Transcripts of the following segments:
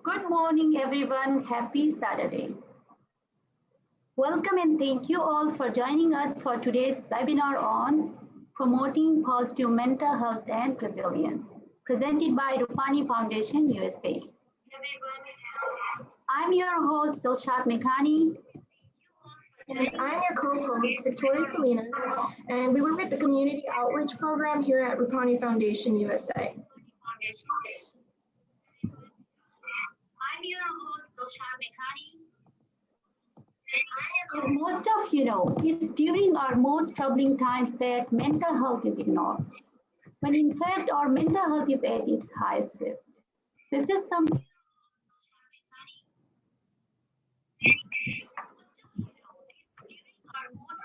Good morning, everyone. Happy Saturday. Welcome and thank you all for joining us for today's webinar on promoting positive mental health and resilience, presented by Rupani Foundation, USA. I'm your host, Dilshad Mekhani. And I'm your co-host, Victoria Salinas, and we work with the Community Outreach Program here at Rupani Foundation, USA. I'm your host, Dilshad Mekhani. As most of you know, it's during our most troubling times that mental health is ignored, when in fact our mental health is at its highest risk. This is something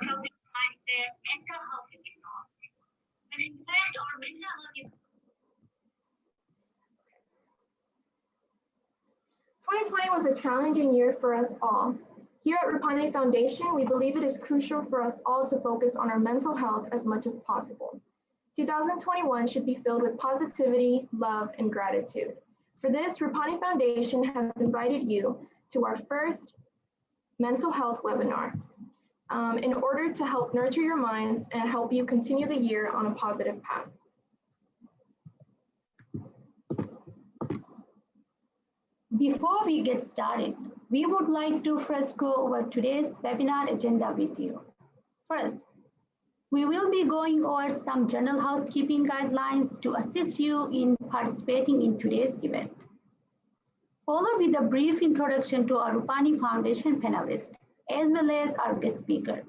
troubling times that mental health is ignored. When in fact, our mental health is 2020 was a challenging year for us all. Here at Rupani Foundation, we believe it is crucial for us all to focus on our mental health as much as possible. 2021 should be filled with positivity, love, and gratitude. For this, Rupani Foundation has invited you to our first mental health webinar in order to help nurture your minds and help you continue the year on a positive path. Before we get started, we would like to first go over today's webinar agenda with you. First, we will be going over some general housekeeping guidelines to assist you in participating in today's event. Followed with a brief introduction to our Rupani Foundation panelists, as well as our guest speaker.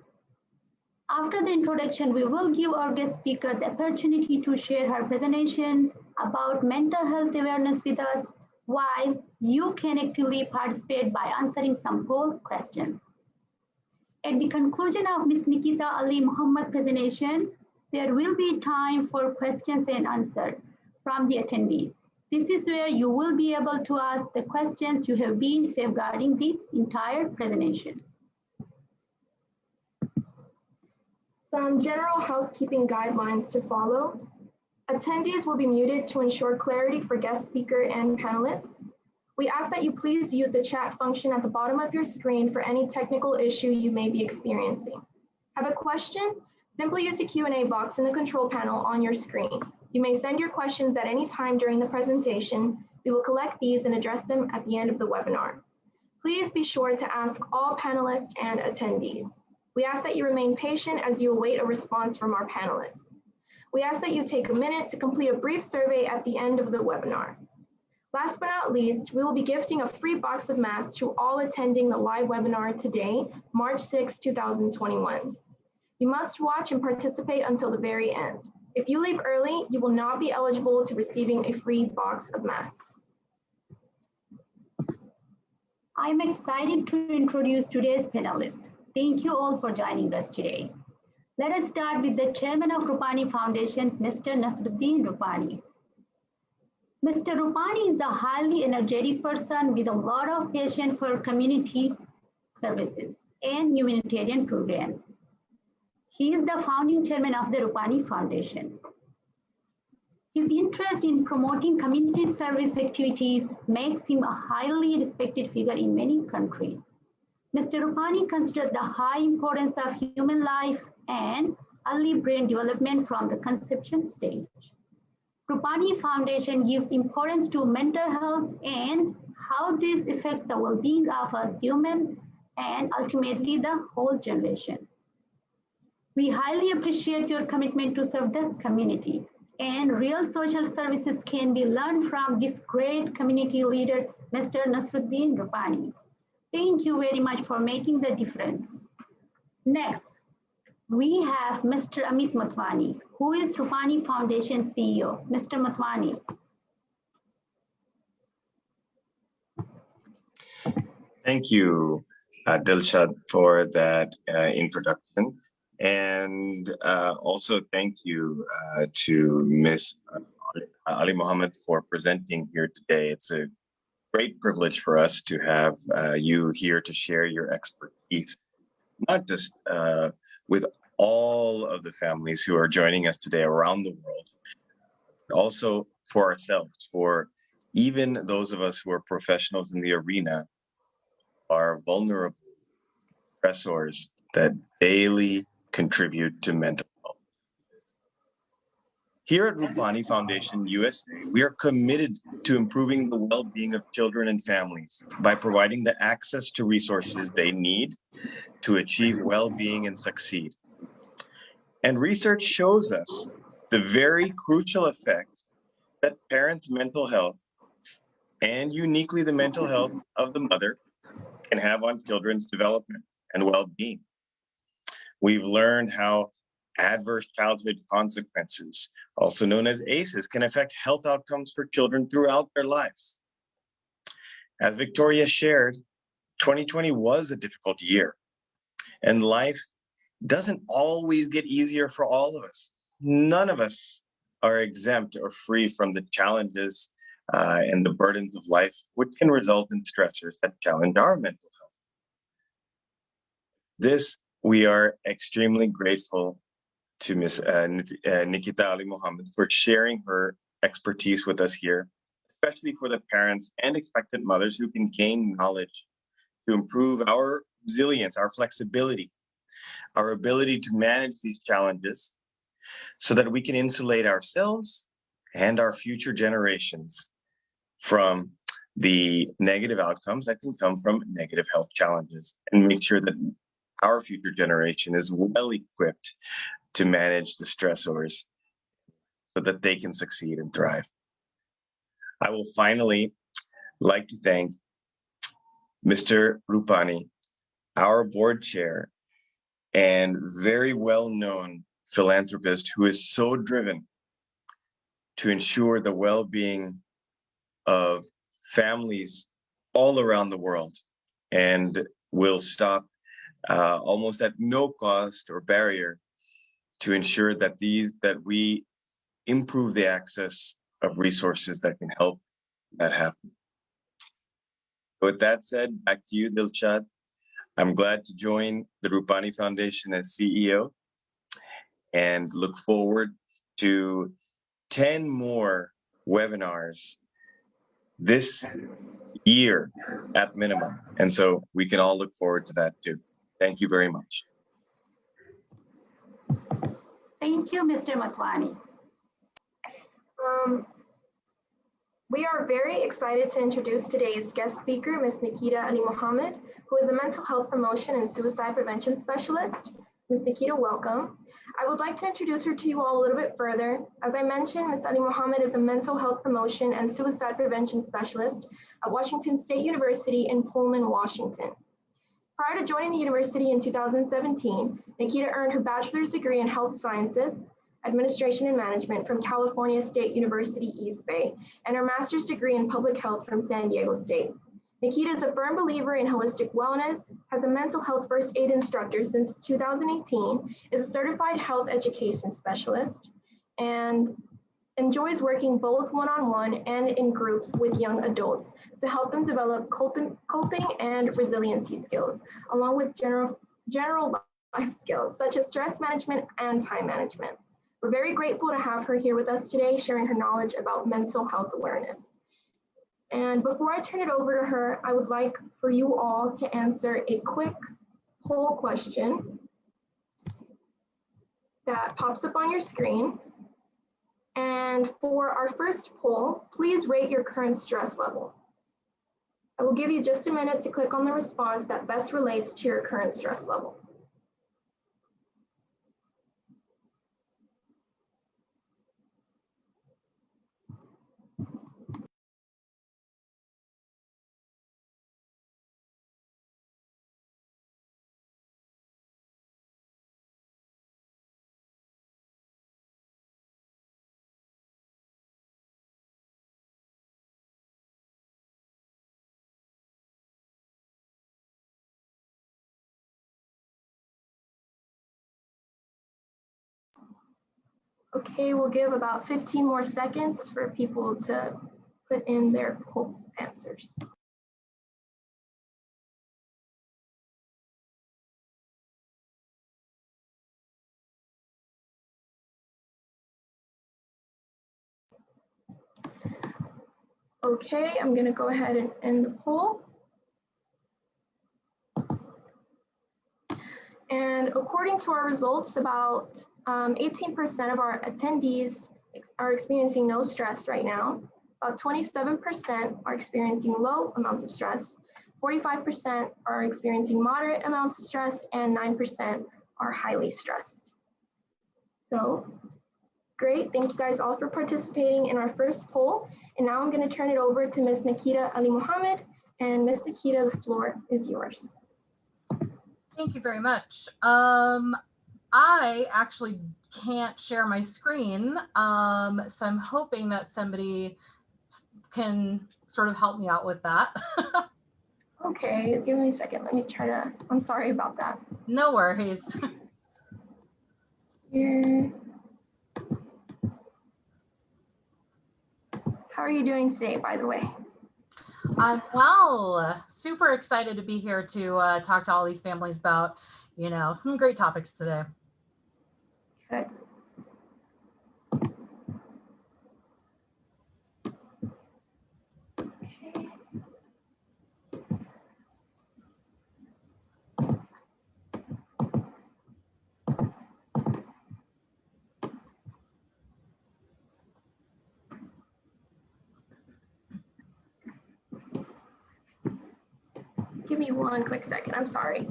After the introduction, we will give our guest speaker the opportunity to share her presentation about mental health awareness with us, while you can actively participate by answering some poll questions. At the conclusion of Ms. Nikita Ali Muhammad presentation, there will be time for questions and answers from the attendees. This is where you will be able to ask the questions you have been safeguarding the entire presentation. Some general housekeeping guidelines to follow. Attendees will be muted to ensure clarity for guest speaker and panelists. We ask that you please use the chat function at the bottom of your screen for any technical issue you may be experiencing. Have a question? Simply use the Q&A box in the control panel on your screen. You may send your questions at any time during the presentation. We will collect these and address them at the end of the webinar. Please be sure to ask all panelists and attendees. We ask that you remain patient as you await a response from our panelists. We ask that you take a minute to complete a brief survey at the end of the webinar. Last but not least, we will be gifting a free box of masks to all attending the live webinar today, March 6, 2021. You must watch and participate until the very end. If you leave early, you will not be eligible to receiving a free box of masks. I'm excited to introduce today's panelists. Thank you all for joining us today. Let us start with the chairman of Rupani Foundation, Mr. Nasruddin Robani. Mr. Rupani is a highly energetic person with a lot of passion for community services and humanitarian programs. He is the founding chairman of the Rupani Foundation. His interest in promoting community service activities makes him a highly respected figure in many countries. Mr. Rupani considers the high importance of human life and early brain development from the conception stage. Rupani Foundation gives importance to mental health and how this affects the well-being of a human and ultimately the whole generation. We highly appreciate your commitment to serve the community, and real social services can be learned from this great community leader, Mr. Nasruddin Robani. Thank you very much for making the difference. Next, we have Mr. Amit Motwani, who is Rupani Foundation CEO. Mr. Motwani. Thank you, Dilshad, for that introduction. And also thank you to Ms. Ali Muhammad for presenting here today. It's a great privilege for us to have you here to share your expertise, not just with all of the families who are joining us today around the world, but also for ourselves, for Even those of us who are professionals in the arena are vulnerable stressors that daily contribute to mental health. Here at Rupani Foundation USA, we are committed to improving the well-being of children and families by providing the access to resources they need to achieve well-being and succeed. And research shows us the very crucial effect that parents' mental health, and uniquely the mental health of the mother, can have on children's development and well-being. We've learned how adverse childhood consequences, also known as ACEs, can affect health outcomes for children throughout their lives. As Victoria shared, 2020 was a difficult year, and life doesn't always get easier for all of us. None of us are exempt or free from the challenges and the burdens of life, which can result in stressors that challenge our mental health. This, we are extremely grateful to Ms. Nikita Ali Muhammad for sharing her expertise with us here, especially for the parents and expectant mothers who can gain knowledge to improve our resilience, our flexibility, our ability to manage these challenges so that we can insulate ourselves and our future generations from the negative outcomes that can come from negative health challenges, and make sure that our future generation is well equipped to manage the stressors so that they can succeed and thrive. I will finally like to thank Mr. Rupani, our board chair and very well-known philanthropist who is so driven to ensure the well-being of families all around the world, and will stop almost at no cost or barrier to ensure that we improve the access of resources that can help that happen. With that said, back to you, Dilshad. I'm glad to join the Rupani Foundation as CEO and look forward to 10 more webinars this year at minimum. And so we can all look forward to that too. Thank you very much. Thank you, Mr. Matwani. We are very excited to introduce today's guest speaker, Ms. Nikita Ali Muhammad, who is a mental health promotion and suicide prevention specialist. Ms. Nikita, welcome. I would like to introduce her to you all a little bit further. As I mentioned, Ms. Ali Muhammad is a mental health promotion and suicide prevention specialist at Washington State University in Pullman, Washington. Prior to joining the university in 2017, Nikita earned her bachelor's degree in health sciences, administration and management from California State University, East Bay, and her master's degree in public health from San Diego State. Nikita is a firm believer in holistic wellness, has a mental health first aid instructor since 2018, is a certified health education specialist, and enjoys working both one-on-one and in groups with young adults to help them develop coping and resiliency skills, along with general life skills such as stress management and time management. We're very grateful to have her here with us today, sharing her knowledge about mental health awareness. And before I turn it over to her, I would like for you all to answer a quick poll question that pops up on your screen. And for our first poll, please rate your current stress level. I will give you just a minute to click on the response that best relates to your current stress level. Okay, we'll give about 15 more seconds for people to put in their poll answers. Okay, I'm going to go ahead and end the poll. And according to our results, about 18% of our attendees are experiencing no stress right now. About 27% are experiencing low amounts of stress. 45% are experiencing moderate amounts of stress, and 9% are highly stressed. So great, thank you guys all for participating in our first poll. And now I'm going to turn it over to Ms. Nikita Ali Muhammad. And Ms. Nikita, the floor is yours. Thank you very much. I actually can't share my screen, so I'm hoping that somebody can sort of help me out with that. Okay, give me a second. Let me try to, I'm sorry about that. No worries. Here. How are you doing today, by the way? I'm well, super excited to be here to talk to all these families about, you know, some great topics today. Good. Okay. Give me one quick second. I'm sorry.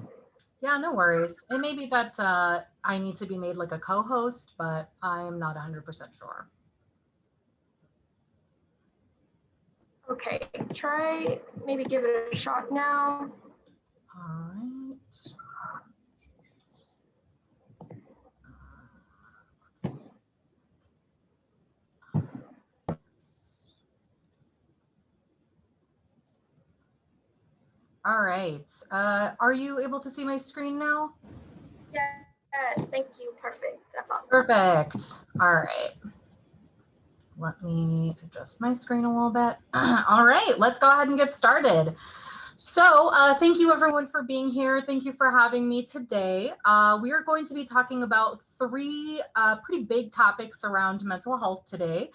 Yeah, no worries. It may be that I need to be made like a co-host, but I'm not 100% sure. Okay, try maybe give it a shot now. All right. All right. Are you able to see my screen now? Yes, thank you. Perfect. That's awesome. Perfect. All right. Let me adjust my screen a little bit. All right, let's go ahead and get started. So thank you everyone for being here. Thank you for having me today. We are going to be talking about three pretty big topics around mental health today.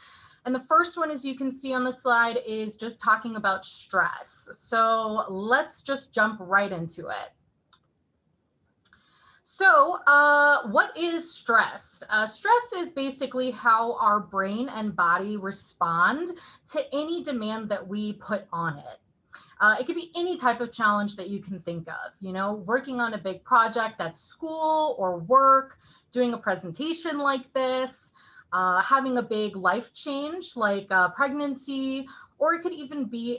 And the first one, as you can see on the slide, is just talking about stress. So let's just jump right into it. So what is stress? Stress is basically how our brain and body respond to any demand that we put on it. It could be any type of challenge that you can think of, you know, working on a big project at school or work, doing a presentation like this, having a big life change like pregnancy, or it could even be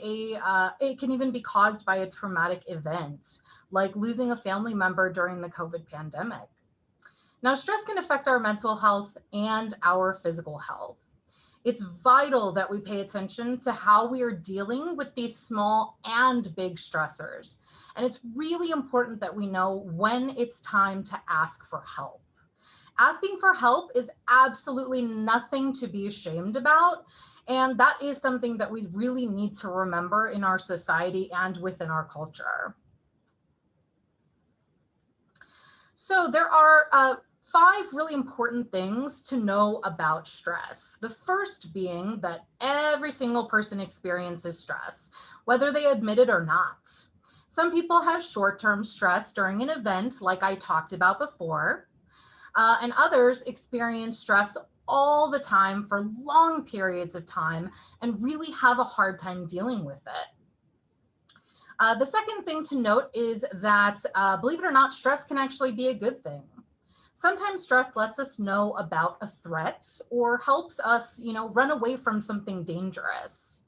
it can even be caused by a traumatic event like losing a family member during the COVID pandemic. Now, stress can affect our mental health and our physical health. It's vital that we pay attention to how we are dealing with these small and big stressors. And it's really important that we know when it's time to ask for help. Asking for help is absolutely nothing to be ashamed about. And that is something that we really need to remember in our society and within our culture. So there are 5 really important things to know about stress. The first being that every single person experiences stress, whether they admit it or not. Some people have short-term stress during an event, like I talked about before, and others experience stress all the time for long periods of time and really have a hard time dealing with it. The second thing to note is that, believe it or not, stress can actually be a good thing. Sometimes stress lets us know about a threat or helps us, you know, run away from something dangerous.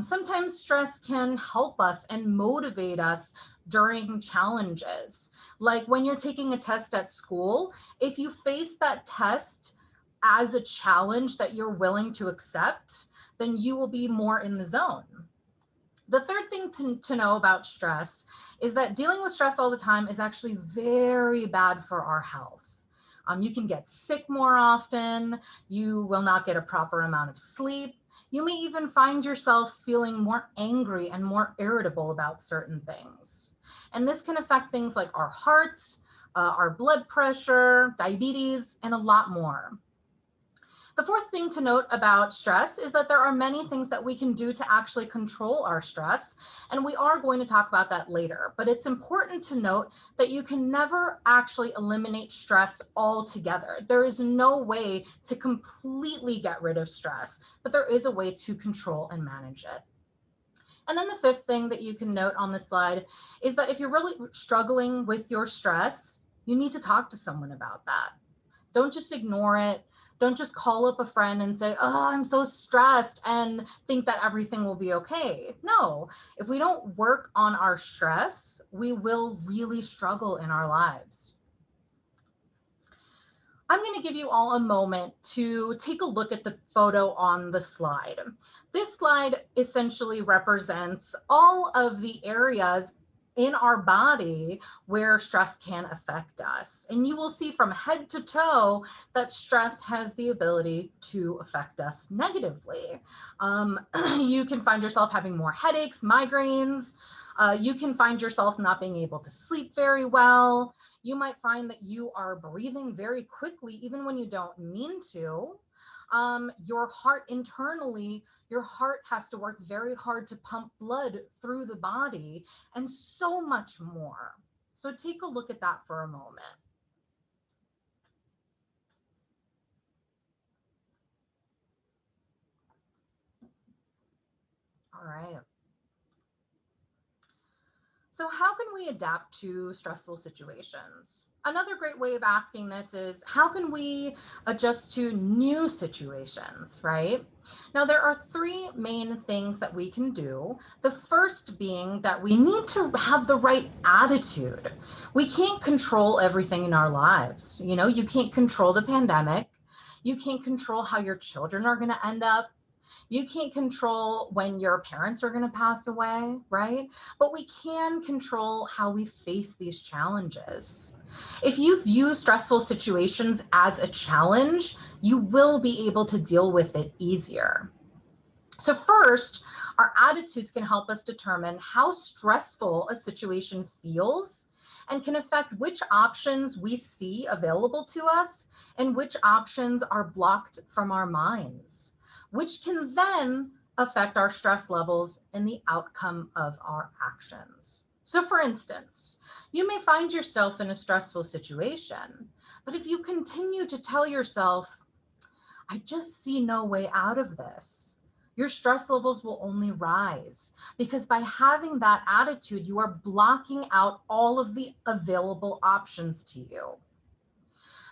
Sometimes stress can help us and motivate us during challenges. Like when you're taking a test at school, if you face that test as a challenge that you're willing to accept, then you will be more in the zone. The third thing to know about stress is that dealing with stress all the time is actually very bad for our health. You can get sick more often, you will not get a proper amount of sleep, you may even find yourself feeling more angry and more irritable about certain things. And this can affect things like our heart, our blood pressure, diabetes, and a lot more. The fourth thing to note about stress is that there are many things that we can do to actually control our stress, and we are going to talk about that later. But it's important to note that you can never actually eliminate stress altogether. There is no way to completely get rid of stress, but there is a way to control and manage it. And then the fifth thing that you can note on this slide is that if you're really struggling with your stress, you need to talk to someone about that. Don't just ignore it. Don't just call up a friend and say, oh, I'm so stressed, and think that everything will be okay. No, if we don't work on our stress, we will really struggle in our lives. I'm going to give you all a moment to take a look at the photo on the slide. This slide essentially represents all of the areas in our body where stress can affect us. And you will see from head to toe that stress has the ability to affect us negatively. You can find yourself having more headaches, migraines. You can find yourself not being able to sleep very well. You might find that you are breathing very quickly, even when you don't mean to. Your heart internally, your heart has to work very hard to pump blood through the body, and so much more. So take a look at that for a moment. All right. So how can we adapt to stressful situations? Another great way of asking this is, how can we adjust to new situations, right? Now, there are three main things that we can do. The first being that we need to have the right attitude. We can't control everything in our lives. You know, you can't control the pandemic. You can't control how your children are going to end up. You can't control when your parents are going to pass away, right? But we can control how we face these challenges. If you view stressful situations as a challenge, you will be able to deal with it easier. So first, our attitudes can help us determine how stressful a situation feels and can affect which options we see available to us and which options are blocked from our minds, which can then affect our stress levels and the outcome of our actions. So for instance, you may find yourself in a stressful situation, but if you continue to tell yourself, I just see no way out of this, your stress levels will only rise, because by having that attitude, you are blocking out all of the available options to you.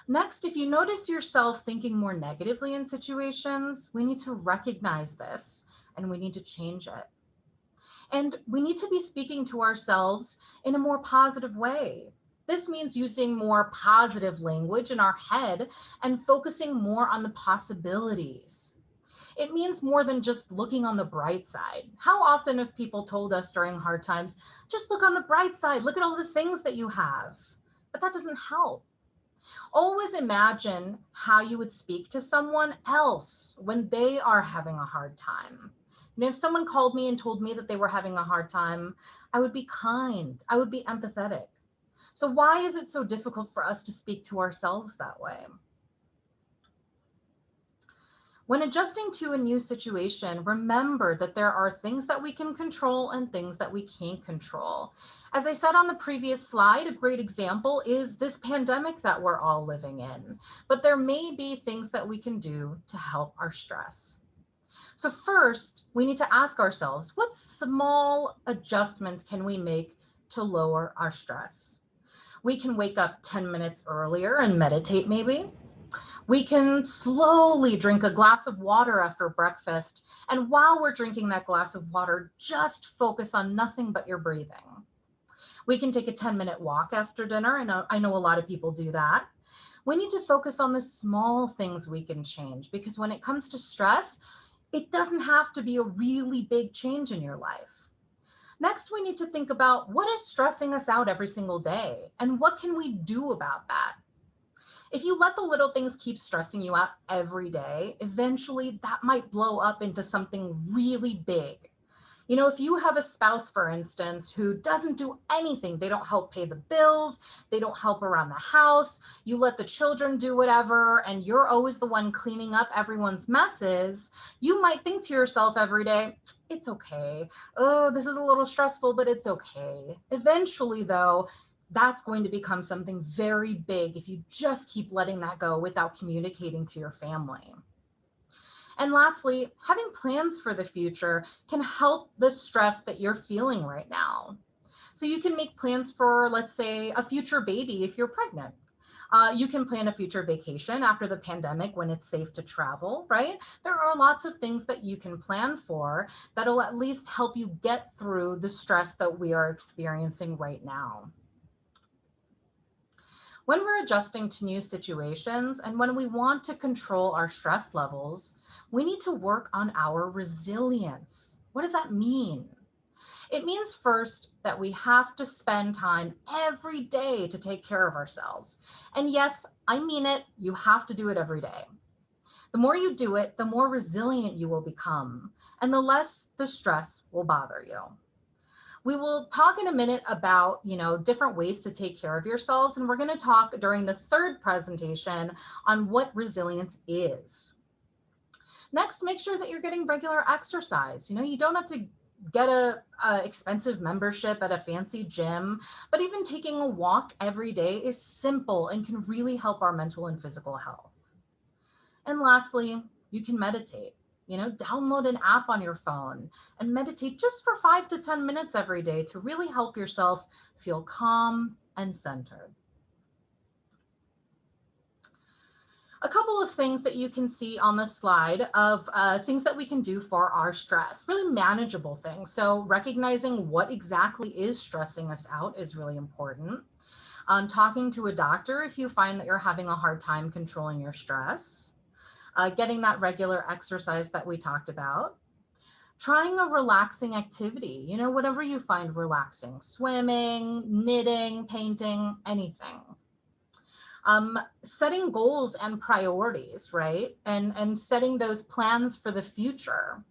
Next, if you notice yourself thinking more negatively in situations, we need to recognize this and we need to change it. And we need to be speaking to ourselves in a more positive way. This means using more positive language in our head and focusing more on the possibilities. It means more than just looking on the bright side. How often have people told us during hard times, just look on the bright side, look at all the things that you have. But that doesn't help. Always imagine how you would speak to someone else when they are having a hard time. And if someone called me and told me that they were having a hard time, I would be kind, I would be empathetic. So why is it so difficult for us to speak to ourselves that way? When adjusting to a new situation, remember that there are things that we can control and things that we can't control. As I said on the previous slide, a great example is this pandemic that we're all living in. But there may be things that we can do to help our stress. So first, we need to ask ourselves, what small adjustments can we make to lower our stress? We can wake up 10 minutes earlier and meditate maybe. We can slowly drink a glass of water after breakfast. And while we're drinking that glass of water, just focus on nothing but your breathing. We can take a 10-minute walk after dinner. I know a lot of people do that. We need to focus on the small things we can change, because when it comes to stress, it doesn't have to be a really big change in your life. Next, we need to think about what is stressing us out every single day and what can we do about that? If you let the little things keep stressing you out every day, eventually that might blow up into something really big. You know, if you have a spouse, for instance, who doesn't do anything, they don't help pay the bills, they don't help around the house, you let the children do whatever, and you're always the one cleaning up everyone's messes, you might think to yourself every day, it's okay. Oh, this is a little stressful, but it's okay. Eventually, though, that's going to become something very big if you just keep letting that go without communicating to your family. And lastly, having plans for the future can help the stress that you're feeling right now. So you can make plans for, let's say, a future baby if you're pregnant. You can plan a future vacation after the pandemic when it's safe to travel, right? There are lots of things that you can plan for that'll at least help you get through the stress that we are experiencing right now. When we're adjusting to new situations and when we want to control our stress levels, we need to work on our resilience. What does that mean? It means first that we have to spend time every day to take care of ourselves. And yes, I mean it, you have to do it every day. The more you do it, the more resilient you will become, and the less the stress will bother you. We will talk in a minute about, different ways to take care of yourselves, and we're going to talk during the third presentation on what resilience is. Next, make sure that you're getting regular exercise. You don't have to get a expensive membership at a fancy gym, but even taking a walk every day is simple and can really help our mental and physical health. And lastly, you can meditate. Download an app on your phone and meditate just for 5 to 10 minutes every day to really help yourself feel calm and centered. A couple of things that you can see on the slide of things that we can do for our stress, really manageable things. So recognizing what exactly is stressing us out is really important. Talking to a doctor if you find that you're having a hard time controlling your stress. Getting that regular exercise that we talked about. Trying a relaxing activity, whatever you find relaxing, swimming, knitting, painting, anything. Setting goals and priorities, right? And setting those plans for the future.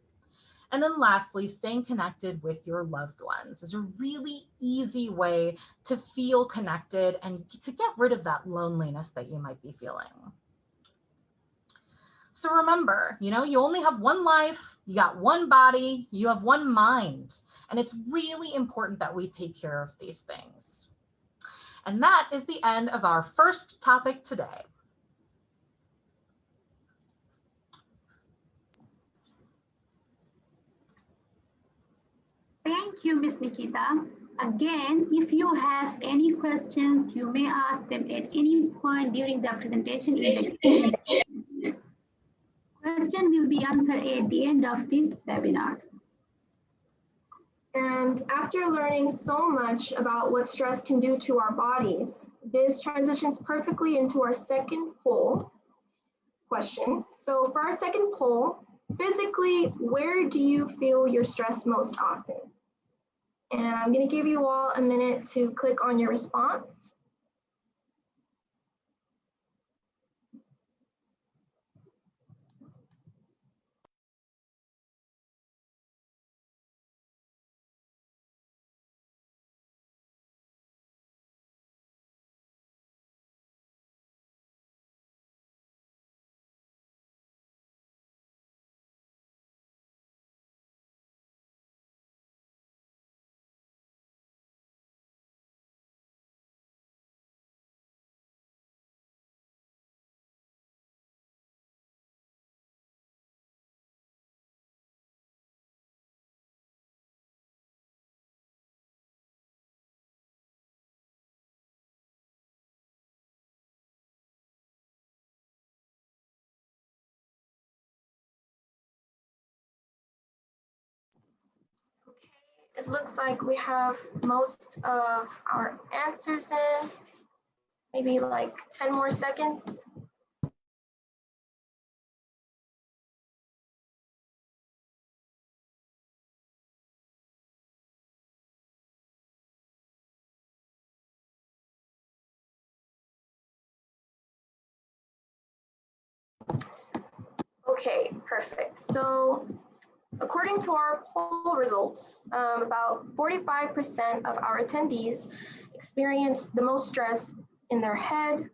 And then lastly, staying connected with your loved ones is a really easy way to feel connected and to get rid of that loneliness that you might be feeling. So remember, you only have one life, you got one body, you have one mind, and it's really important that we take care of these things. And that is the end of our first topic today. Thank you, Ms. Nikita. Again, if you have any questions, you may ask them at any point during the presentation in the Q&A. Question will be answered at the end of this webinar. And after learning so much about what stress can do to our bodies, this transitions perfectly into our second poll question. So for our second poll, physically, where do you feel your stress most often? And I'm going to give you all a minute to click on your response. It looks like we have most of our answers in, maybe like 10 more seconds. Okay, perfect. So According to our poll results, about 45% of our attendees experienced the most stress in their head,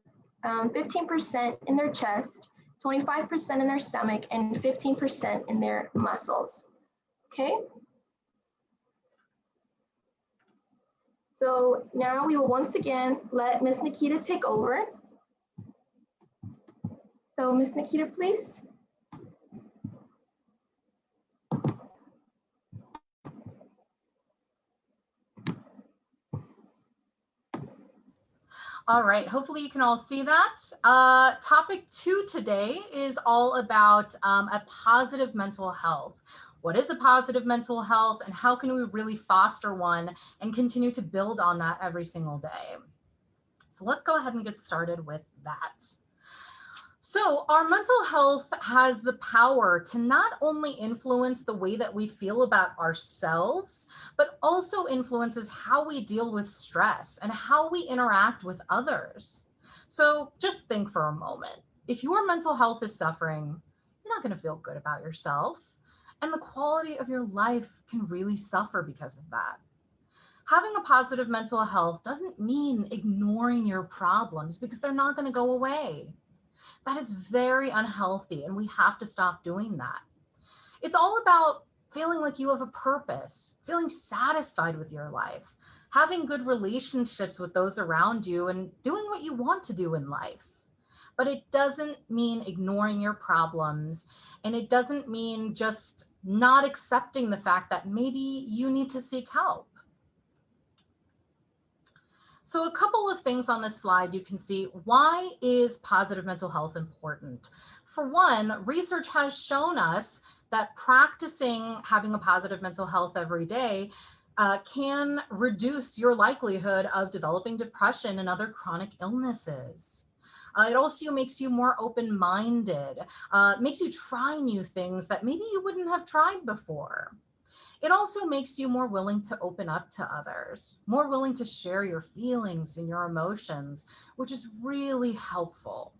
15% in their chest, 25% in their stomach, and 15% in their muscles. Okay? So now we will once again let Ms. Nikita take over. So Ms. Nikita, please. All right, hopefully you can all see that. Topic 2 today is all about a positive mental health. What is a positive mental health and how can we really foster one and continue to build on that every single day? So let's go ahead and get started with that. So our mental health has the power to not only influence the way that we feel about ourselves, but also influences how we deal with stress and how we interact with others. So just think for a moment. If your mental health is suffering, you're not going to feel good about yourself, and the quality of your life can really suffer because of that. Having a positive mental health doesn't mean ignoring your problems because they're not going to go away. That is very unhealthy, and we have to stop doing that. It's all about feeling like you have a purpose, feeling satisfied with your life, having good relationships with those around you, and doing what you want to do in life. But it doesn't mean ignoring your problems, and it doesn't mean just not accepting the fact that maybe you need to seek help. So a couple of things on this slide you can see. Why is positive mental health important? For one, research has shown us that practicing having a positive mental health every day can reduce your likelihood of developing depression and other chronic illnesses. It also makes you more open-minded, makes you try new things that maybe you wouldn't have tried before. It also makes you more willing to open up to others, more willing to share your feelings and your emotions, which is really helpful.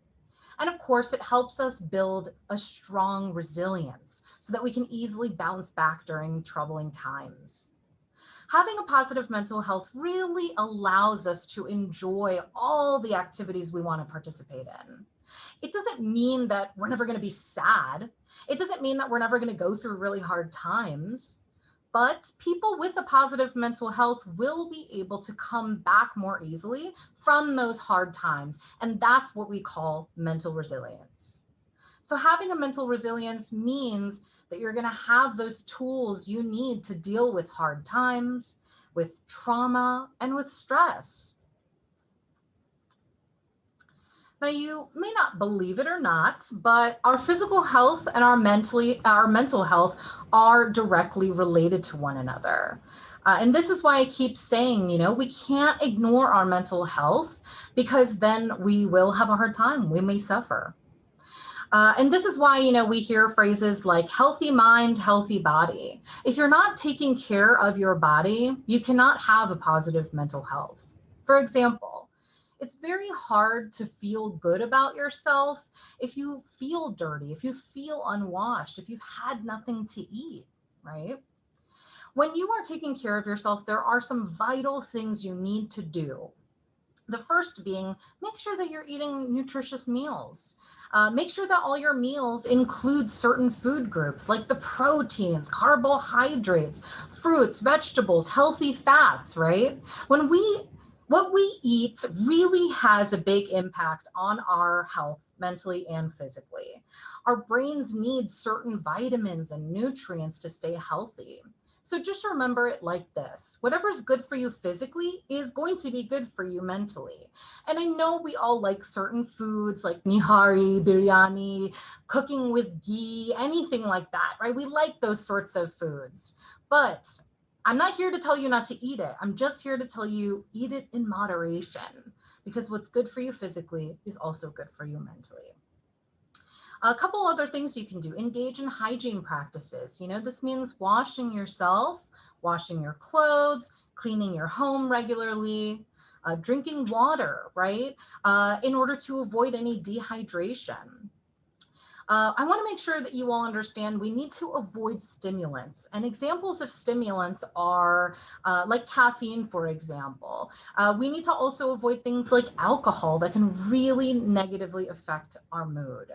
And of course, it helps us build a strong resilience so that we can easily bounce back during troubling times. Having a positive mental health really allows us to enjoy all the activities we want to participate in. It doesn't mean that we're never going to be sad. It doesn't mean that we're never going to go through really hard times. But people with a positive mental health will be able to come back more easily from those hard times. And that's what we call mental resilience. So having a mental resilience means that you're going to have those tools you need to deal with hard times, with trauma, and with stress. Now, you may not believe it or not, but our physical health and our mental health are directly related to one another. And this is why I keep saying, we can't ignore our mental health because then we will have a hard time. We may suffer. And this is why, we hear phrases like healthy mind, healthy body. If you're not taking care of your body, you cannot have a positive mental health. For example, it's very hard to feel good about yourself if you feel dirty, if you feel unwashed, if you've had nothing to eat, right? When you are taking care of yourself, there are some vital things you need to do. The first being, make sure that you're eating nutritious meals. Make sure that all your meals include certain food groups like the proteins, carbohydrates, fruits, vegetables, healthy fats, right? What we eat really has a big impact on our health, mentally and physically. Our brains need certain vitamins and nutrients to stay healthy. So just remember it like this. Whatever's good for you physically is going to be good for you mentally. And I know we all like certain foods like nihari, biryani, cooking with ghee, anything like that, right? We like those sorts of foods. But I'm not here to tell you not to eat it. I'm just here to tell you eat it in moderation because what's good for you physically is also good for you mentally. A couple other things you can do, engage in hygiene practices. This means washing yourself, washing your clothes, cleaning your home regularly, drinking water, right? In order to avoid any dehydration. I want to make sure that you all understand we need to avoid stimulants. And examples of stimulants are like caffeine, for example. We need to also avoid things like alcohol that can really negatively affect our mood.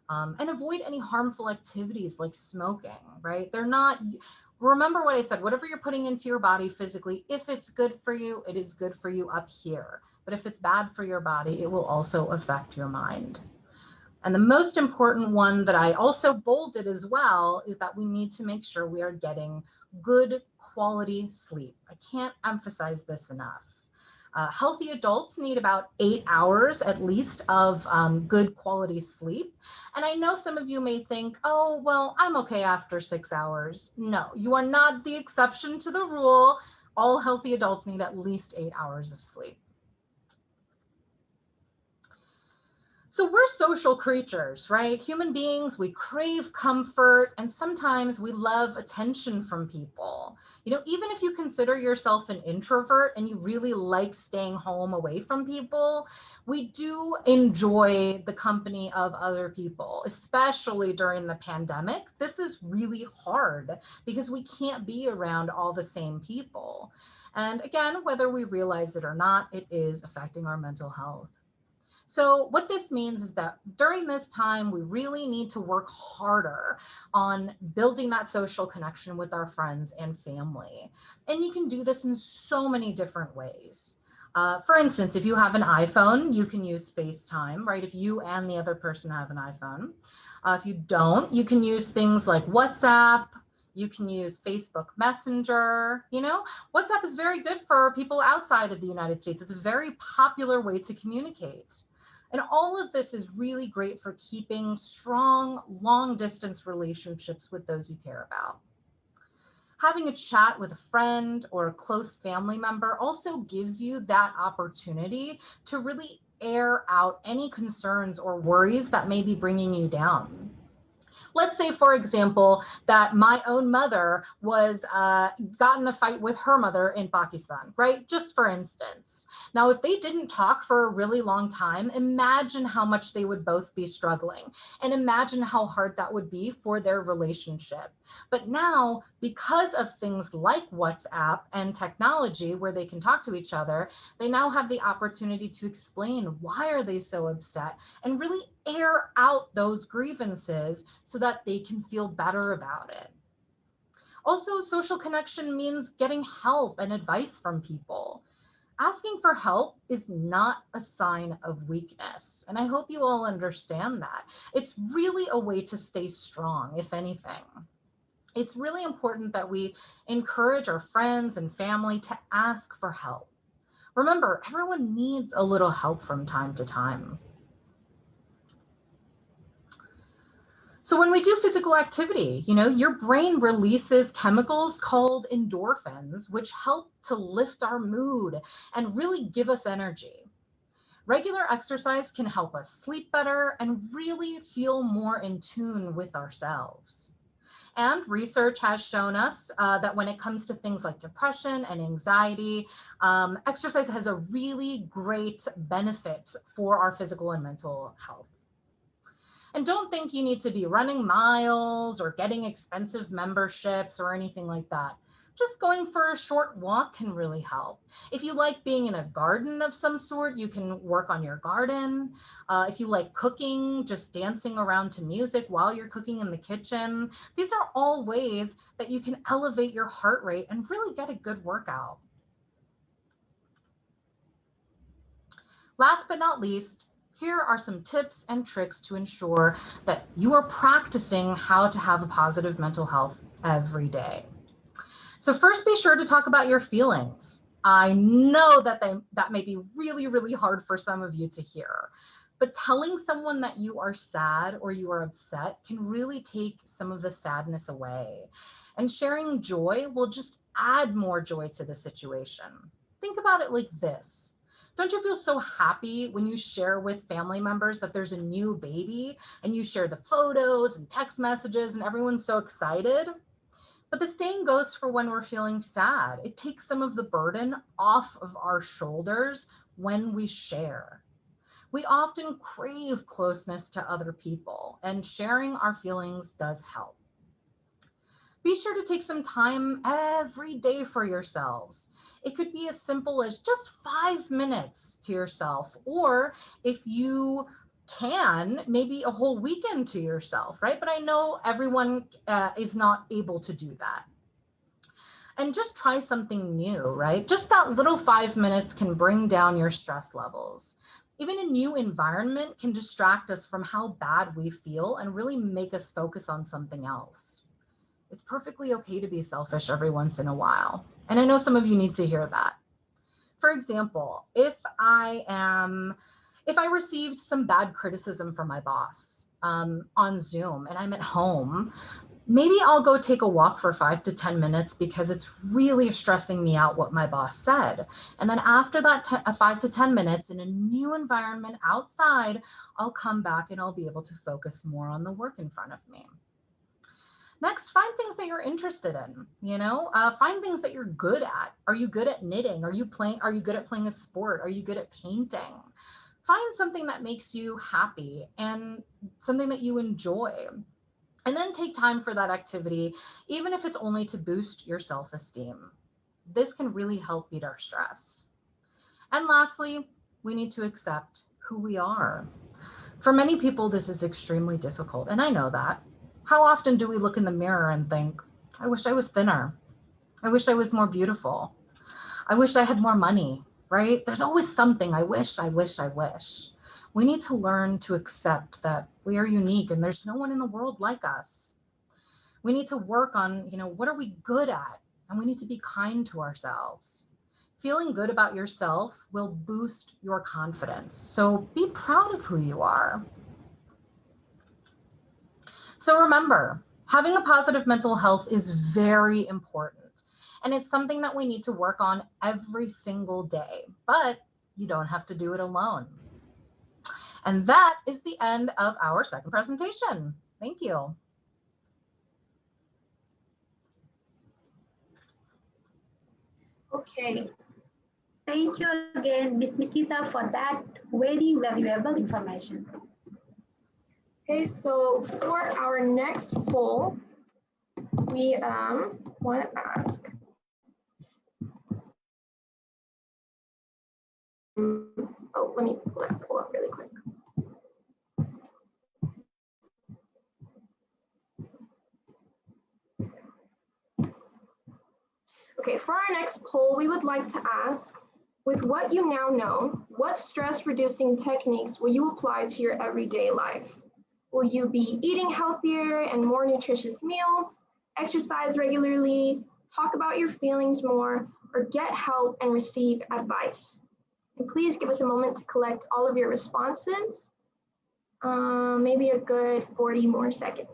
And avoid any harmful activities like smoking, right? They're not, remember what I said, whatever you're putting into your body physically, if it's good for you, it is good for you up here. But if it's bad for your body, it will also affect your mind. And the most important one that I also bolded as well is that we need to make sure we are getting good quality sleep. I can't emphasize this enough. Healthy adults need about 8 hours at least of good quality sleep. And I know some of you may think, oh, well, I'm okay after 6 hours. No, you are not the exception to the rule. All healthy adults need at least 8 hours of sleep. So we're social creatures, right? Human beings, we crave comfort, and sometimes we love attention from people. You know, even if you consider yourself an introvert and you really like staying home away from people, we do enjoy the company of other people, especially during the pandemic. This is really hard because we can't be around all the same people. And again, whether we realize it or not, it is affecting our mental health. So what this means is that during this time, we really need to work harder on building that social connection with our friends and family. And you can do this in so many different ways. For instance, if you have an iPhone, you can use FaceTime, right? If you and the other person have an iPhone. If you don't, you can use things like WhatsApp. You can use Facebook Messenger. You know, WhatsApp is very good for people outside of the United States. It's a very popular way to communicate. And all of this is really great for keeping strong, long-distance relationships with those you care about. Having a chat with a friend or a close family member also gives you that opportunity to really air out any concerns or worries that may be bringing you down. Let's say, for example, that my own mother was got in a fight with her mother in Pakistan, right? Just for instance. Now, if they didn't talk for a really long time, imagine how much they would both be struggling, and imagine how hard that would be for their relationship. But now, because of things like WhatsApp and technology where they can talk to each other, they now have the opportunity to explain why are they so upset and really air out those grievances so that they can feel better about it. Also, social connection means getting help and advice from people. Asking for help is not a sign of weakness, and I hope you all understand that. It's really a way to stay strong, if anything. It's really important that we encourage our friends and family to ask for help. Remember, everyone needs a little help from time to time. So when we do physical activity, you know, your brain releases chemicals called endorphins, which help to lift our mood and really give us energy. Regular exercise can help us sleep better and really feel more in tune with ourselves. And research has shown us that when it comes to things like depression and anxiety, exercise has a really great benefit for our physical and mental health. And don't think you need to be running miles or getting expensive memberships or anything like that. Just going for a short walk can really help. If you like being in a garden of some sort, you can work on your garden. If you like cooking, just dancing around to music while you're cooking in the kitchen. These are all ways that you can elevate your heart rate and really get a good workout. Last but not least, here are some tips and tricks to ensure that you are practicing how to have a positive mental health every day. So first, be sure to talk about your feelings. I know that that may be really, really hard for some of you to hear, but telling someone that you are sad or you are upset can really take some of the sadness away. And sharing joy will just add more joy to the situation. Think about it like this. Don't you feel so happy when you share with family members that there's a new baby and you share the photos and text messages and everyone's so excited? But the same goes for when we're feeling sad. It takes some of the burden off of our shoulders when we share. We often crave closeness to other people, and sharing our feelings does help. Be sure to take some time every day for yourselves. It could be as simple as just 5 minutes to yourself, or if you can, maybe a whole weekend to yourself, right? But I know everyone is not able to do that. And just try something new, right? Just that little 5 minutes can bring down your stress levels. Even a new environment can distract us from how bad we feel and really make us focus on something else. It's perfectly okay to be selfish every once in a while. And I know some of you need to hear that. For example, if I received some bad criticism from my boss on Zoom and I'm at home, maybe I'll go take a walk for 5 to 10 minutes because it's really stressing me out what my boss said. And then after that 5 to 10 minutes in a new environment outside, I'll come back and I'll be able to focus more on the work in front of me. Next, find things that you're interested in, find things that you're good at. Are you good at knitting? Are you good at playing a sport? Are you good at painting? Find something that makes you happy and something that you enjoy. And then take time for that activity, even if it's only to boost your self-esteem. This can really help beat our stress. And lastly, we need to accept who we are. For many people, this is extremely difficult, and I know that. How often do we look in the mirror and think, I wish I was thinner. I wish I was more beautiful. I wish I had more money, right? There's always something I wish. We need to learn to accept that we are unique and there's no one in the world like us. We need to work on, what are we good at? And we need to be kind to ourselves. Feeling good about yourself will boost your confidence. So be proud of who you are. So remember, having a positive mental health is very important, and it's something that we need to work on every single day, but you don't have to do it alone. And that is the end of our second presentation. Thank you. Okay. Thank you again, Ms. Nikita, for that very valuable information. Okay, so for our next poll, we want to ask, let me pull up really quick. Okay, for our next poll, we would like to ask, with what you now know, what stress-reducing techniques will you apply to your everyday life? Will you be eating healthier and more nutritious meals, exercise regularly, talk about your feelings more, or get help and receive advice? And please give us a moment to collect all of your responses. Maybe a good 40 more seconds.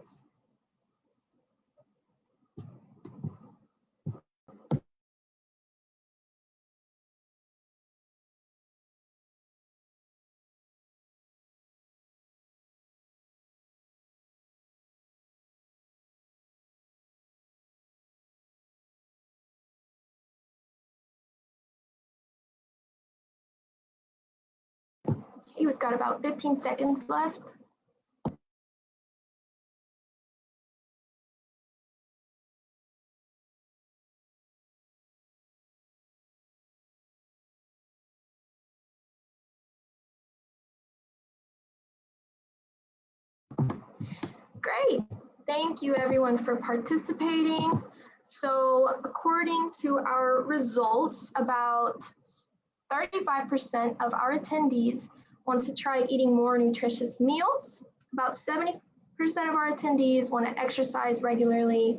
Okay, we've got about 15 seconds left. Great, thank you everyone for participating. So according to our results, about 35% of our attendees want to try eating more nutritious meals. About 70% of our attendees want to exercise regularly.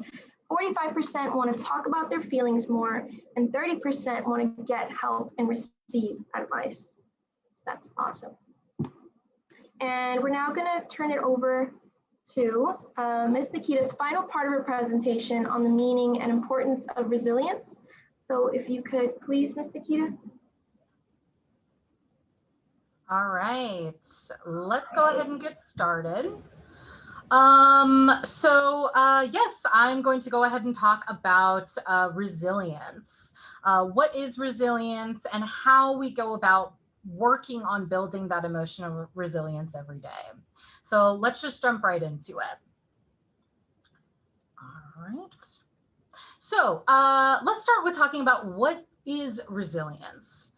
45% want to talk about their feelings more, and 30% want to get help and receive advice. That's awesome. And we're now going to turn it over to Ms. Nikita's final part of her presentation on the meaning and importance of resilience. So if you could please, Ms. Nikita. All right, let's go ahead and get started. Yes, I'm going to go ahead and talk about resilience. What is resilience and how we go about working on building that emotional resilience every day. So let's just jump right into it. All right. So let's start with talking about what is resilience.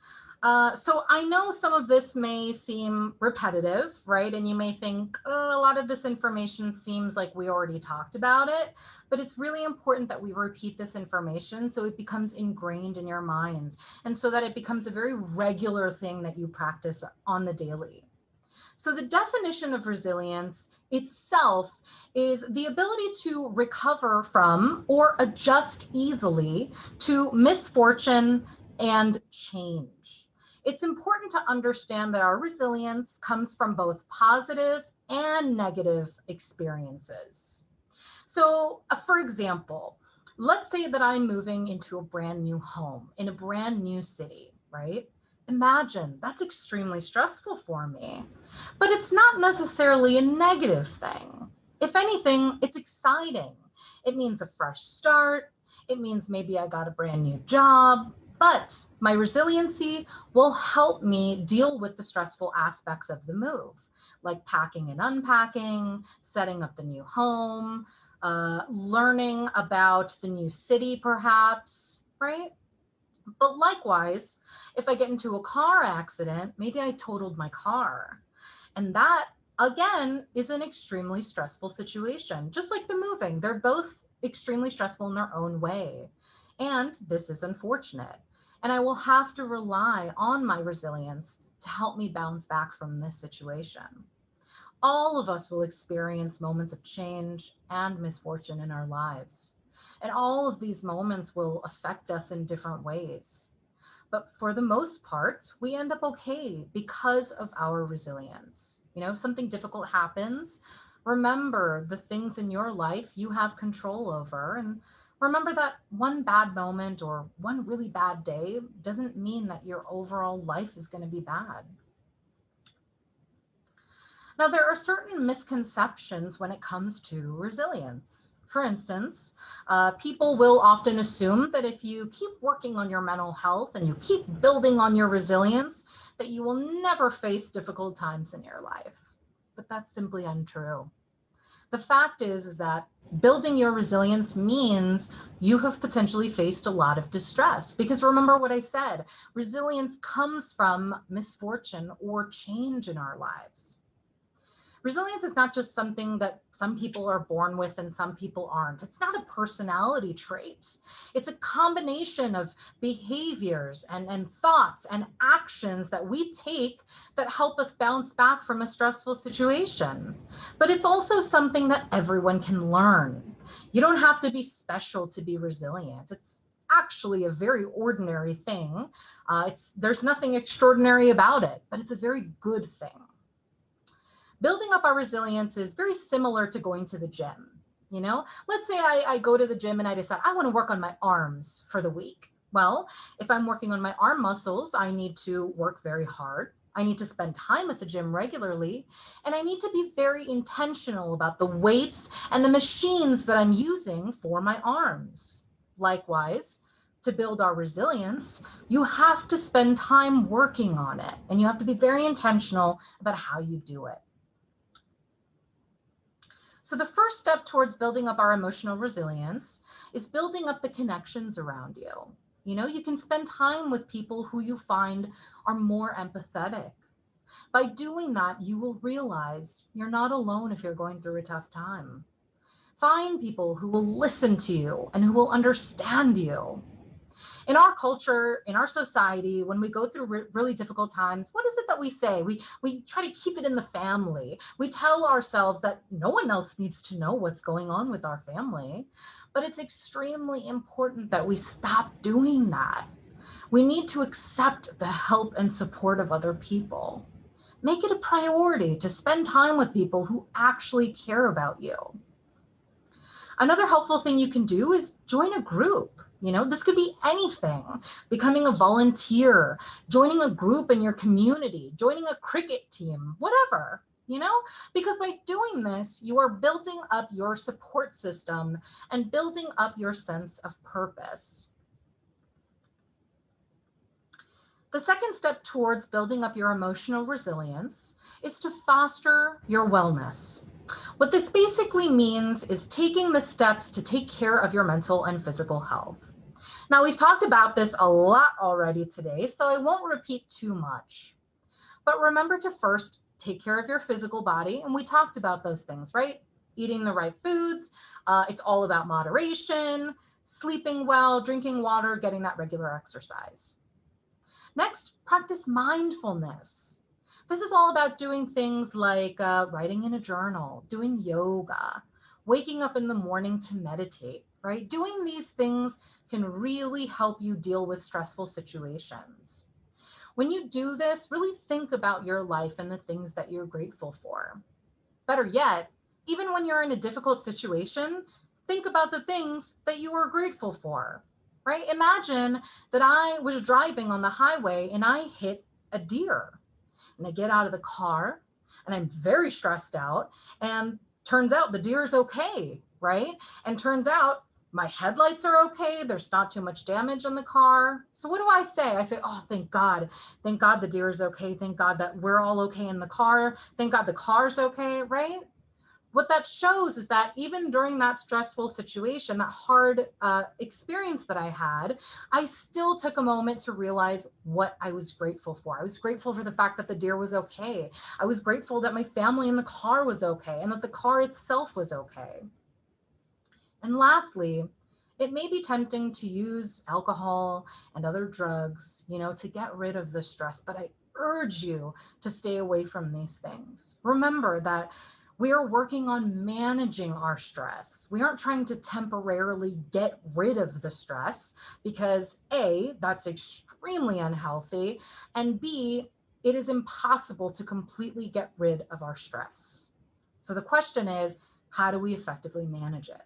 So I know some of this may seem repetitive, right? And you may think, oh, a lot of this information seems like we already talked about it, but it's really important that we repeat this information so it becomes ingrained in your minds and so that it becomes a very regular thing that you practice on the daily. So the definition of resilience itself is the ability to recover from or adjust easily to misfortune and change. It's important to understand that our resilience comes from both positive and negative experiences. So, for example, let's say that I'm moving into a brand new home in a brand new city, right? Imagine that's extremely stressful for me, but it's not necessarily a negative thing. If anything, it's exciting. It means a fresh start. It means maybe I got a brand new job, but my resiliency will help me deal with the stressful aspects of the move, like packing and unpacking, setting up the new home, learning about the new city perhaps, right? But likewise, if I get into a car accident, maybe I totaled my car. And that, again, is an extremely stressful situation. Just like the moving, they're both extremely stressful in their own way. And this is unfortunate. And I will have to rely on my resilience to help me bounce back from this situation. All of us will experience moments of change and misfortune in our lives. And all of these moments will affect us in different ways. But for the most part, we end up okay because of our resilience. You know, if something difficult happens, remember the things in your life you have control over. And remember that one bad moment or one really bad day doesn't mean that your overall life is going to be bad. Now, there are certain misconceptions when it comes to resilience. For instance, people will often assume that if you keep working on your mental health and you keep building on your resilience, that you will never face difficult times in your life. But that's simply untrue. The fact is that building your resilience means you have potentially faced a lot of distress. Because remember what I said, resilience comes from misfortune or change in our lives. Resilience is not just something that some people are born with and some people aren't. It's not a personality trait. It's a combination of behaviors and thoughts and actions that we take that help us bounce back from a stressful situation. But it's also something that everyone can learn. You don't have to be special to be resilient. It's actually a very ordinary thing. There's nothing extraordinary about it, but it's a very good thing. Building up our resilience is very similar to going to the gym. You know, let's say I go to the gym and I decide I want to work on my arms for the week. Well, if I'm working on my arm muscles, I need to work very hard. I need to spend time at the gym regularly, and I need to be very intentional about the weights and the machines that I'm using for my arms. Likewise, to build our resilience, you have to spend time working on it, and you have to be very intentional about how you do it. So the first step towards building up our emotional resilience is building up the connections around you. You know, you can spend time with people who you find are more empathetic. By doing that, you will realize you're not alone if you're going through a tough time. Find people who will listen to you and who will understand you. In our culture, in our society, when we go through really difficult times, what is it that we say? We try to keep it in the family. We tell ourselves that no one else needs to know what's going on with our family. But it's extremely important that we stop doing that. We need to accept the help and support of other people. Make it a priority to spend time with people who actually care about you. Another helpful thing you can do is join a group. You know, this could be anything, becoming a volunteer, joining a group in your community, joining a cricket team, whatever, you know, because by doing this, you are building up your support system and building up your sense of purpose. The second step towards building up your emotional resilience is to foster your wellness. What this basically means is taking the steps to take care of your mental and physical health. Now, we've talked about this a lot already today, so I won't repeat too much. But remember to first take care of your physical body, and we talked about those things, right? Eating the right foods, it's all about moderation, sleeping well, drinking water, getting that regular exercise. Next, practice mindfulness. This is all about doing things like writing in a journal, doing yoga, waking up in the morning to meditate, right? Doing these things can really help you deal with stressful situations. When you do this, really think about your life and the things that you're grateful for. Better yet, even when you're in a difficult situation, think about the things that you are grateful for, right? Imagine that I was driving on the highway and I hit a deer. And I get out of the car and I'm very stressed out, and turns out the deer's okay, right? And turns out my headlights are okay. There's not too much damage on the car. So what do I say? I say, oh, thank God. Thank God the deer is okay. Thank God that we're all okay in the car. Thank God the car's okay, right? What that shows is that even during that stressful situation, that hard experience that I had, I still took a moment to realize what I was grateful for. I was grateful for the fact that the deer was okay. I was grateful that my family in the car was okay and that the car itself was okay. And lastly, it may be tempting to use alcohol and other drugs, to get rid of the stress, but I urge you to stay away from these things. Remember that we are working on managing our stress. We aren't trying to temporarily get rid of the stress because A, that's extremely unhealthy, and B, it is impossible to completely get rid of our stress. So the question is, how do we effectively manage it?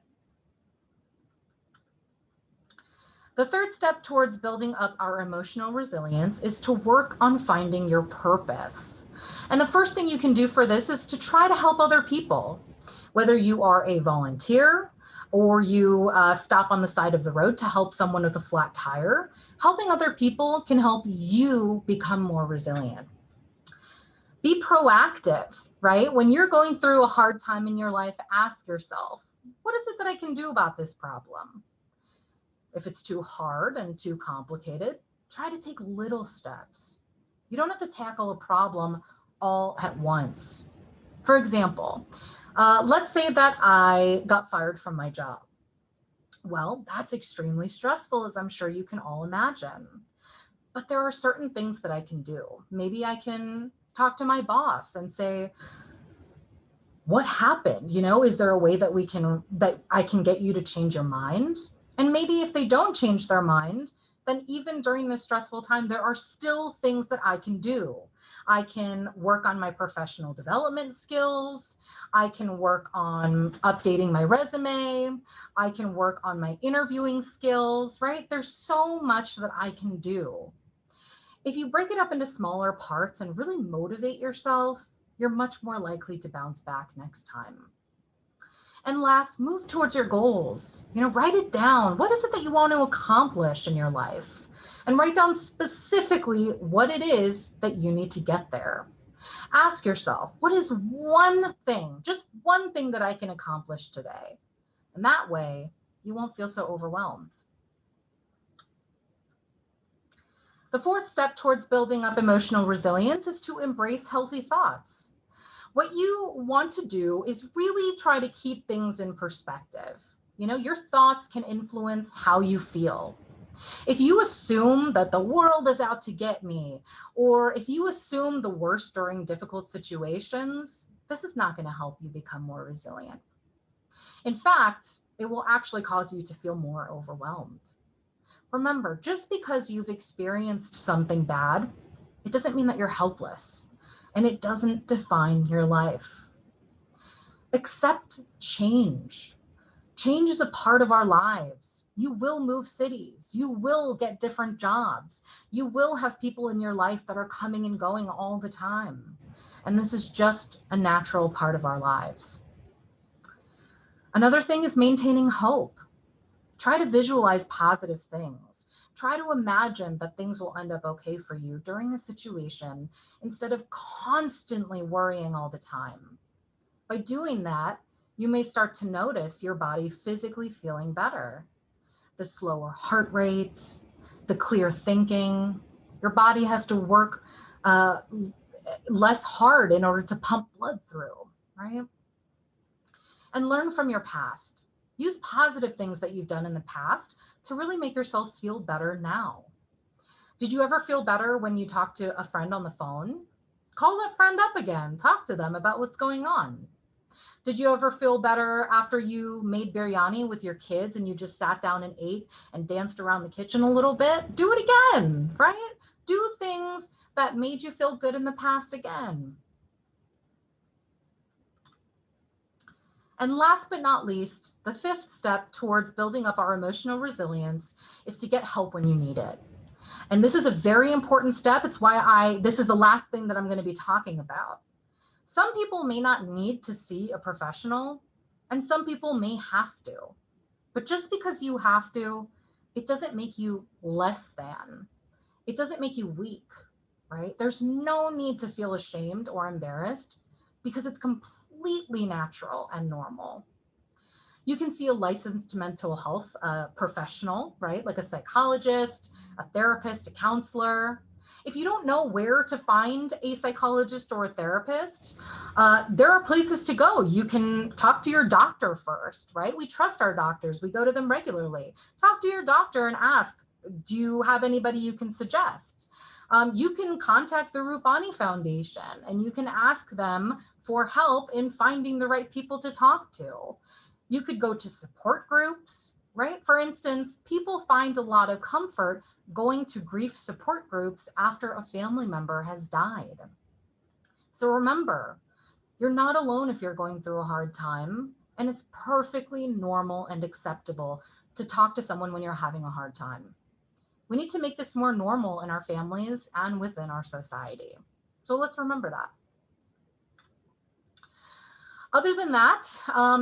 The third step towards building up our emotional resilience is to work on finding your purpose. And the first thing you can do for this is to try to help other people, whether you are a volunteer or you stop on the side of the road to help someone with a flat tire. Helping other people can help you become more resilient. Be proactive, right? When you're going through a hard time in your life, ask yourself, what is it that I can do about this problem? If it's too hard and too complicated, try to take little steps. You don't have to tackle a problem all at once. For example, let's say that I got fired from my job. Well, that's extremely stressful, as I'm sure you can all imagine. But there are certain things that I can do. Maybe I can talk to my boss and say, what happened? Is there a way that I can get you to change your mind? And maybe if they don't change their mind, then even during this stressful time, there are still things that I can do. I can work on my professional development skills. I can work on updating my resume. I can work on my interviewing skills, right? There's so much that I can do. If you break it up into smaller parts and really motivate yourself, you're much more likely to bounce back next time. And last, move towards your goals. Write it down. What is it that you want to accomplish in your life? And write down specifically what it is that you need to get there. Ask yourself, what is one thing, just one thing that I can accomplish today? And that way, you won't feel so overwhelmed. The fourth step towards building up emotional resilience is to embrace healthy thoughts. What you want to do is really try to keep things in perspective. Your thoughts can influence how you feel. If you assume that the world is out to get me, or if you assume the worst during difficult situations, this is not going to help you become more resilient. In fact, it will actually cause you to feel more overwhelmed. Remember, just because you've experienced something bad, it doesn't mean that you're helpless. And it doesn't define your life. Accept change. Change is a part of our lives. You will move cities. You will get different jobs. You will have people in your life that are coming and going all the time. And this is just a natural part of our lives. Another thing is maintaining hope. Try to visualize positive things. Try to imagine that things will end up okay for you during a situation instead of constantly worrying all the time. By doing that, you may start to notice your body physically feeling better. The slower heart rate, the clear thinking. Your body has to work less hard in order to pump blood through, right? And learn from your past. Use positive things that you've done in the past to really make yourself feel better now. Did you ever feel better when you talked to a friend on the phone? Call that friend up again. Talk to them about what's going on. Did you ever feel better after you made biryani with your kids and you just sat down and ate and danced around the kitchen a little bit? Do it again, right? Do things that made you feel good in the past again. And last but not least, the fifth step towards building up our emotional resilience is to get help when you need it. And this is a very important step. It's why this is the last thing that I'm going to be talking about. Some people may not need to see a professional, and some people may have to. But just because you have to, it doesn't make you less than. It doesn't make you weak, right? There's no need to feel ashamed or embarrassed because it's completely natural and normal. You can see a licensed mental health professional, right? Like a psychologist, a therapist, a counselor. If you don't know where to find a psychologist or a therapist, there are places to go. You can talk to your doctor first, right? We trust our doctors. We go to them regularly. Talk to your doctor and ask, do you have anybody you can suggest? You can contact the Rupani Foundation and you can ask them for help in finding the right people to talk to. You could go to support groups, right? For instance, people find a lot of comfort going to grief support groups after a family member has died. So remember, you're not alone if you're going through a hard time, and it's perfectly normal and acceptable to talk to someone when you're having a hard time. We need to make this more normal in our families and within our society. So let's remember that. Other than that,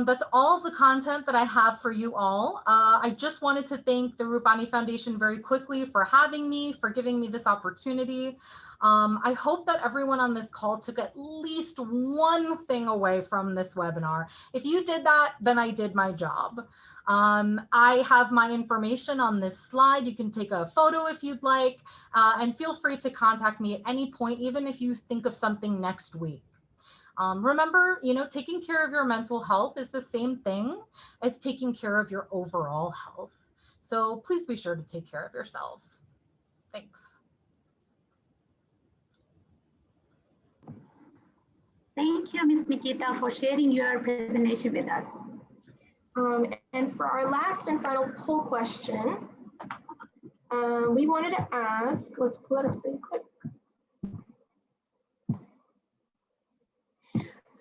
that's all of the content that I have for you all. I just wanted to thank the Rupani Foundation very quickly for having me, for giving me this opportunity. I hope that everyone on this call took at least one thing away from this webinar. If you did that, then I did my job. I have my information on this slide. You can take a photo if you'd like, and feel free to contact me at any point, even if you think of something next week. Remember, taking care of your mental health is the same thing as taking care of your overall health. So please be sure to take care of yourselves. Thanks. Thank you, Ms. Nikita, for sharing your presentation with us. And for our last and final poll question, we wanted to ask, let's pull it up really quick.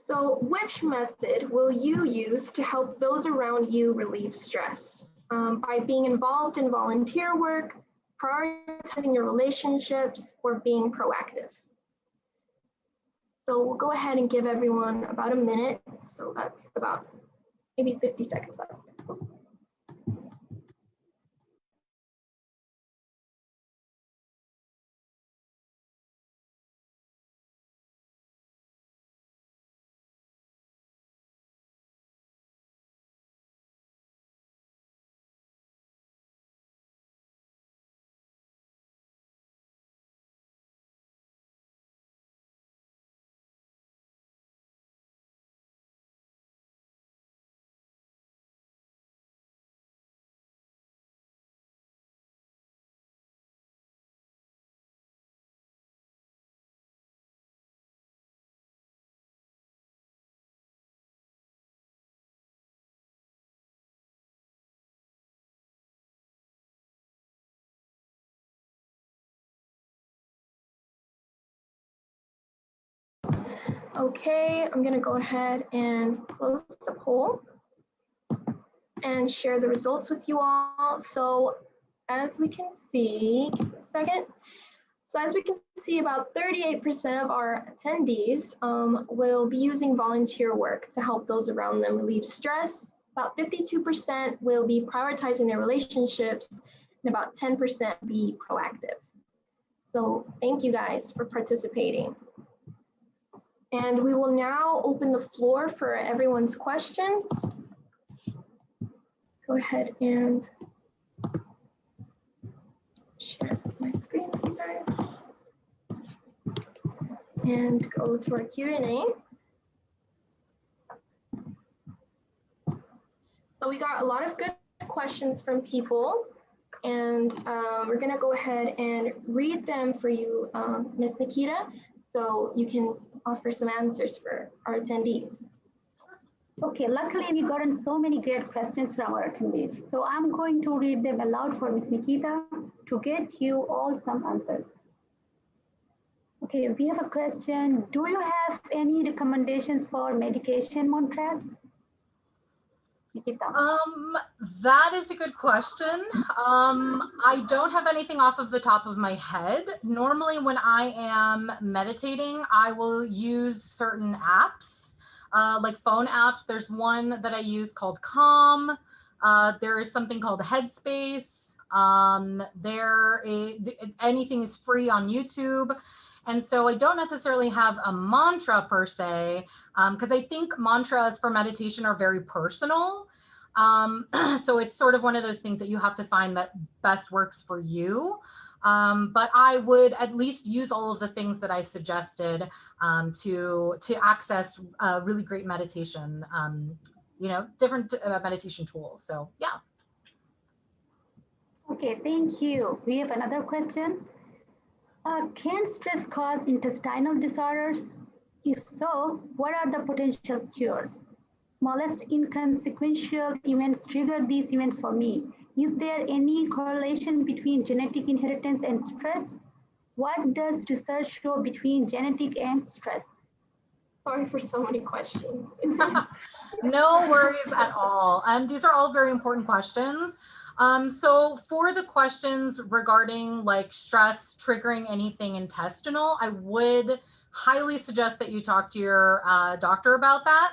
So which method will you use to help those around you relieve stress? By being involved in volunteer work, prioritizing your relationships, or being proactive? So we'll go ahead and give everyone about a minute. So that's about maybe 50 seconds left. Okay, I'm gonna go ahead and close the poll and share the results with you all. So as we can see, give it a second. So as we can see, about 38% of our attendees will be using volunteer work to help those around them relieve stress. About 52% will be prioritizing their relationships, and about 10% be proactive. So thank you guys for participating. And we will now open the floor for everyone's questions. Go ahead and share my screen with you guys. And go to our Q&A. So we got a lot of good questions from people, and we're gonna go ahead and read them for you, Ms. Nikita, so you can offer some answers for our attendees. Okay, luckily we've gotten so many great questions from our attendees. So I'm going to read them aloud for Ms. Nikita to get you all some answers. Okay, we have a question. Do you have any recommendations for meditation mantras? Nikita. That is a good question. I don't have anything off of the top of my head. Normally when I am meditating, I will use certain apps, like phone apps. There's one that I use called Calm. There is something called Headspace. Anything is free on YouTube. And so I don't necessarily have a mantra per se, because I think mantras for meditation are very personal. So it's sort of one of those things that you have to find that best works for you. But I would at least use all of the things that I suggested to access really great meditation, different meditation tools. So yeah. Okay, thank you. We have another question. Can stress cause intestinal disorders? If so, what are the potential cures? Smallest inconsequential events trigger these events for me. Is there any correlation between genetic inheritance and stress? What does research show between genetic and stress? Sorry for so many questions. No worries at all. These are all very important questions. So for the questions regarding like stress triggering anything intestinal, I would highly suggest that you talk to your doctor about that.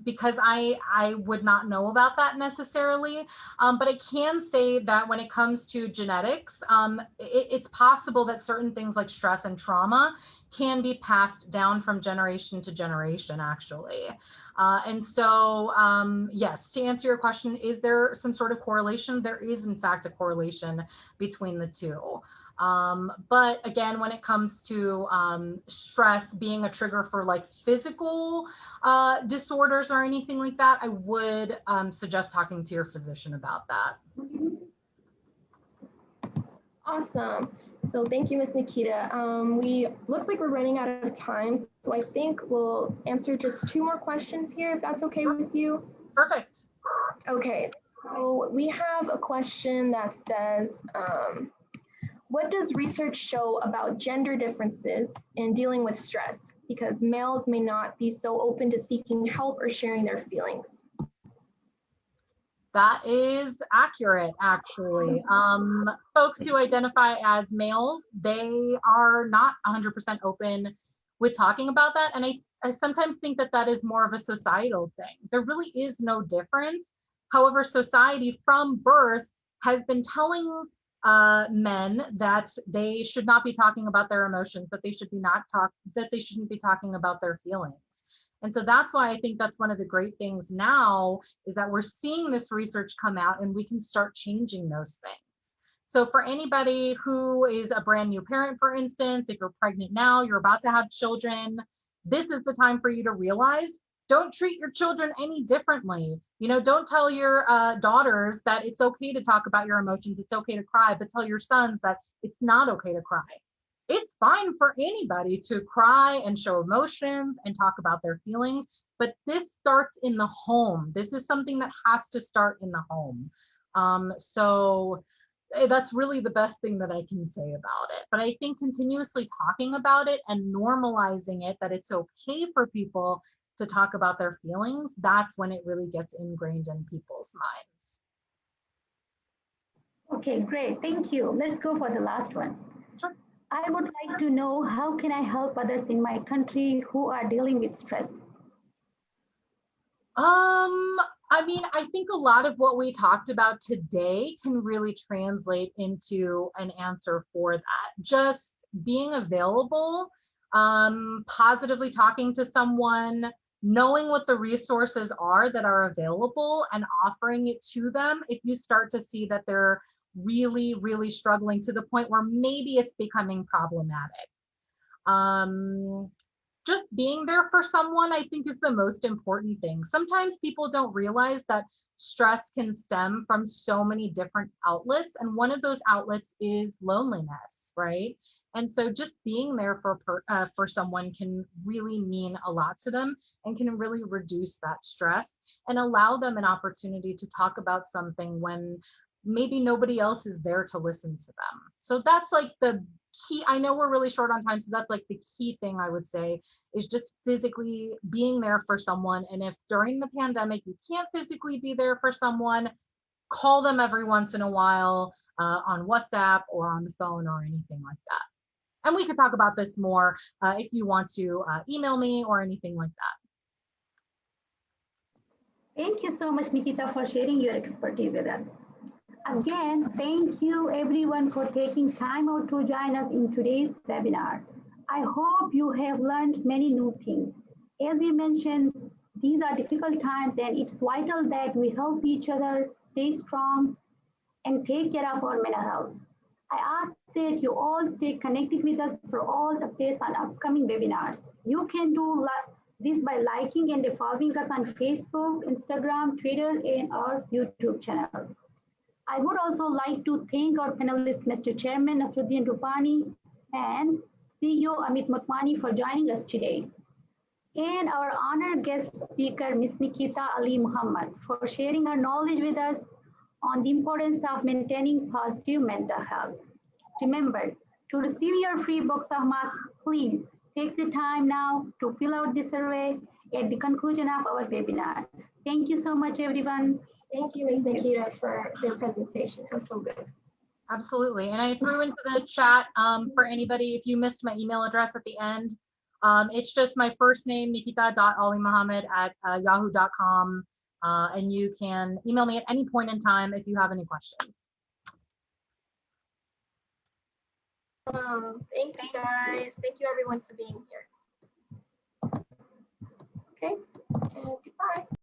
Because I would not know about that necessarily. But I can say that when it comes to genetics, it's possible that certain things like stress and trauma can be passed down from generation to generation, actually. And so, yes, to answer your question, is there some sort of correlation? There is, in fact, a correlation between the two. But again, when it comes to stress being a trigger for like physical disorders or anything like that, I would suggest talking to your physician about that. Awesome. So thank you, Ms. Nikita. Looks like we're running out of time, so I think we'll answer just 2 more questions here, if that's okay with you. Perfect. Okay, so we have a question that says, what does research show about gender differences in dealing with stress? Because males may not be so open to seeking help or sharing their feelings. That is accurate, actually. Folks who identify as males, they are not 100% open with talking about that. And I sometimes think that that is more of a societal thing. There really is no difference. However, society from birth has been telling men that they should not be talking about their emotions, that they shouldn't be talking about their feelings. And so that's why I think that's one of the great things now is that we're seeing this research come out and we can start changing those things. So for anybody who is a brand new parent, for instance, if you're pregnant now, you're about to have children, this is the time for you to realize, don't treat your children any differently. Don't tell your daughters that it's okay to talk about your emotions, it's okay to cry, but tell your sons that it's not okay to cry. It's fine for anybody to cry and show emotions and talk about their feelings, but this starts in the home. This is something that has to start in the home. So that's really the best thing that I can say about it. But I think continuously talking about it and normalizing it, that it's okay for people to talk about their feelings, that's when it really gets ingrained in people's minds. Okay, great. Thank you. Let's go for the last one. Sure. I would like to know, how can I help others in my country who are dealing with stress? I mean, I think a lot of what we talked about today can really translate into an answer for that. Just being available, positively talking to someone, knowing what the resources are that are available and offering it to them if you start to see that they're really, really struggling to the point where maybe it's becoming problematic. Just being there for someone, I think, is the most important thing. Sometimes people don't realize that stress can stem from so many different outlets, and one of those outlets is loneliness, right? And so just being there for someone can really mean a lot to them and can really reduce that stress and allow them an opportunity to talk about something when maybe nobody else is there to listen to them. So that's like the key. I know we're really short on time, so that's like the key thing I would say is just physically being there for someone. And if during the pandemic you can't physically be there for someone, call them every once in a while on WhatsApp or on the phone or anything like that. And we could talk about this more if you want to email me or anything like that. Thank you so much, Nikita, for sharing your expertise with us. Again, thank you everyone for taking time out to join us in today's webinar. I hope you have learned many new things. As we mentioned, these are difficult times and it's vital that we help each other stay strong and take care of our mental health. I ask that you all stay connected with us for all updates on upcoming webinars. You can do this by liking and following us on Facebook, Instagram, Twitter, and our YouTube channel. I would also like to thank our panelists, Mr. Chairman Nasruddin Robani and CEO Amit Motwani for joining us today, and our honored guest speaker, Ms. Nikita Ali Muhammad, for sharing her knowledge with us on the importance of maintaining positive mental health. Remember, to receive your free box of masks, please take the time now to fill out the survey at the conclusion of our webinar. Thank you so much, everyone. Thank you, Ms. Nikita, for your presentation. It was so good. Absolutely. And I threw into the chat for anybody, if you missed my email address at the end, it's just my first name, nikita.alimuhammad at yahoo.com. And you can email me at any point in time if you have any questions. Thank you, guys. Thank you, everyone, for being here. Okay.